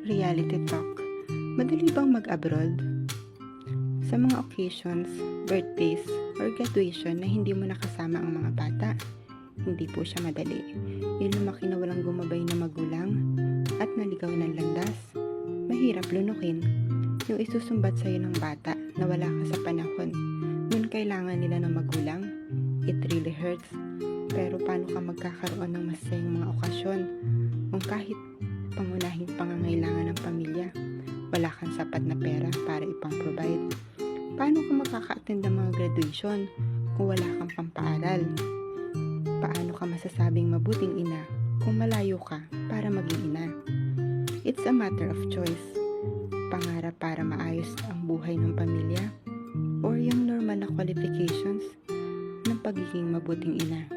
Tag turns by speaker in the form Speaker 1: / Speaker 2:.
Speaker 1: Reality Talk. Madali bang mag-abroad? Sa mga occasions, birthdays, or graduation na hindi mo nakasama ang mga bata, hindi po siya madali. Yung lumaki na walang gumabay na magulang at naligaw ng landas, mahirap lunukin. Yung isusumbat sa'yo ng bata na wala ka sa panahon, nun kailangan nila ng magulang, it really hurts. Pero paano ka magkakaroon ng masayang mga okasyon kung kahit pangunahing pangangailangan ng pamilya, wala kang sapat na pera para ipang-provide? Paano ka makaka-attend ng mga graduation kung wala kang pampaaral? Paano ka masasabing mabuting ina kung malayo ka para maging ina? It's a matter of choice. Pangarap para maayos ang buhay ng pamilya or yung normal na qualifications ng pagiging mabuting ina.